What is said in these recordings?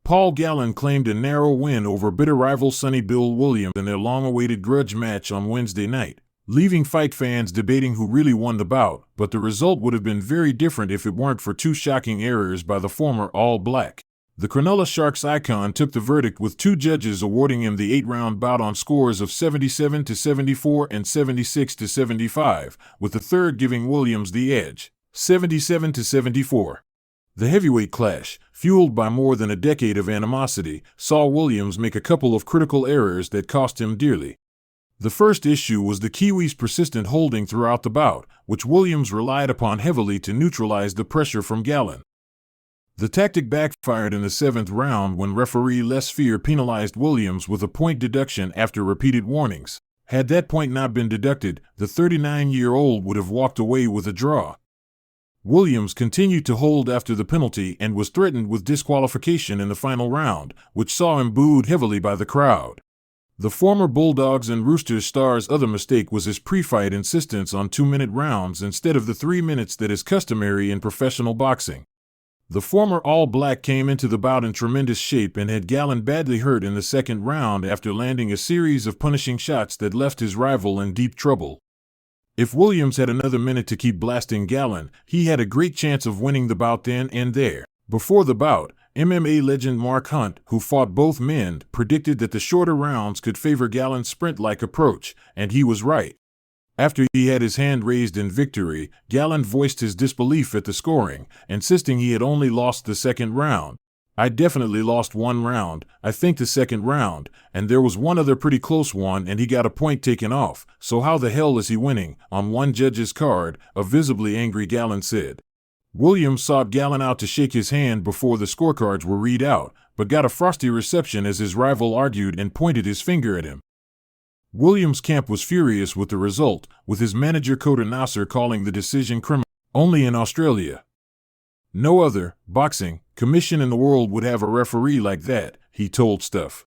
Paul Gallen claimed a narrow win over bitter rival Sonny Bill Williams in their long-awaited grudge match on Wednesday night, leaving fight fans debating who really won the bout, but the result would have been very different if it weren't for two shocking errors by the former All-Black. The Cronulla Sharks icon took the verdict with two judges awarding him the 8-round bout on scores of 77-74 and 76-75, with the third giving Williams the edge, 77-74. The heavyweight clash, fueled by more than a decade of animosity, saw Williams make a couple of critical errors that cost him dearly. The first issue was the Kiwi's persistent holding throughout the bout, which Williams relied upon heavily to neutralize the pressure from Gallen. The tactic backfired in the 7th round when referee Les Fear penalized Williams with a point deduction after repeated warnings. Had that point not been deducted, the 39-year-old would have walked away with a draw. Williams continued to hold after the penalty and was threatened with disqualification in the final round, which saw him booed heavily by the crowd. The former Bulldogs and Roosters star's other mistake was his pre-fight insistence on 2-minute rounds instead of the 3 minutes that is customary in professional boxing. The former All-Black came into the bout in tremendous shape and had Gallen badly hurt in the 2nd round after landing a series of punishing shots that left his rival in deep trouble. If Williams had another minute to keep blasting Gallen, he had a great chance of winning the bout then and there. Before the bout, MMA legend Mark Hunt, who fought both men, predicted that the shorter rounds could favor Gallen's sprint-like approach, and he was right. After he had his hand raised in victory, Gallen voiced his disbelief at the scoring, insisting he had only lost the 2nd round. "I definitely lost 1 round, I think the 2nd round, and there was one other pretty close one and he got a point taken off, so how the hell is he winning?" on one judge's card, a visibly angry Gallen said. Williams sought Gallen out to shake his hand before the scorecards were read out, but got a frosty reception as his rival argued and pointed his finger at him. Williams' camp was furious with the result, with his manager Coda Nasser calling the decision criminal. Only in Australia. No other boxing commission in the world would have a referee like that, he told Stuff.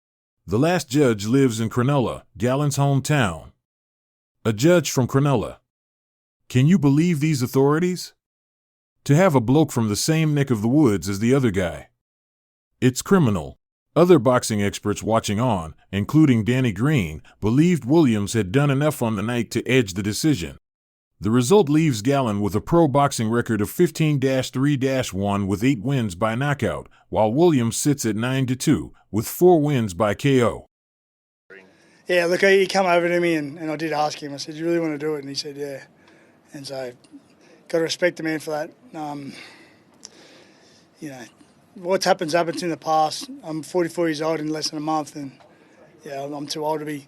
The last judge lives in Cronulla, Gallen's hometown. A judge from Cronulla. Can you believe these authorities? To have a bloke from the same neck of the woods as the other guy. It's criminal. Other boxing experts watching on, including Danny Green, believed Williams had done enough on the night to edge the decision. The result leaves Gallen with a pro boxing record of 15-3-1 with 8 wins by knockout, while Williams sits at 9-2, with 4 wins by KO. Yeah, look, he came over to me and I did ask him. I said, "Do you really want to do it?" And he said, "Yeah." And so, got to respect the man for that. You know, what's happened in the past. I'm 44 years old in less than a month, and yeah, I'm too old to be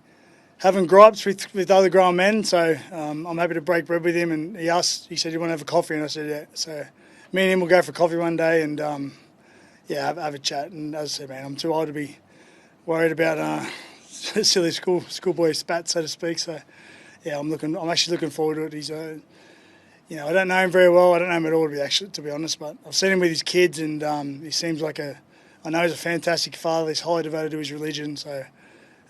having gripes with other grown men. So I'm happy to break bread with him. And he said, "You want to have a coffee?" And I said, "Yeah." So me and him will go for coffee one day and have a chat. And as I said, man, I'm too old to be worried about silly schoolboy spat, so to speak. So yeah, I'm actually looking forward to it. He's I don't know him very well. I don't know him at all, to be honest. But I've seen him with his kids, and he seems like I know he's a fantastic father. He's highly devoted to his religion, so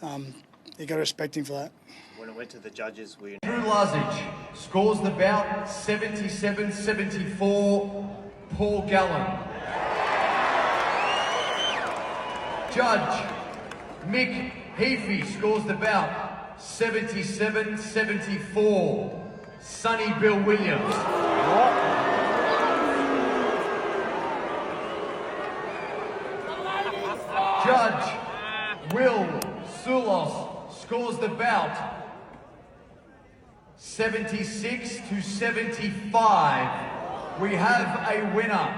you got to respect him for that. When it went to the judges, Drew Lazic scores the bout 77-74. Paul Gallen. Judge Mick Heafy scores the bout 77-74. Sonny Bill Williams. Judge Will Sulos scores the bout 76-75. We have a winner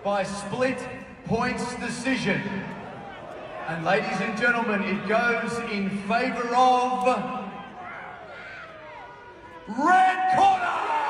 by split points decision. And ladies and gentlemen, it goes in favour of Red Corner!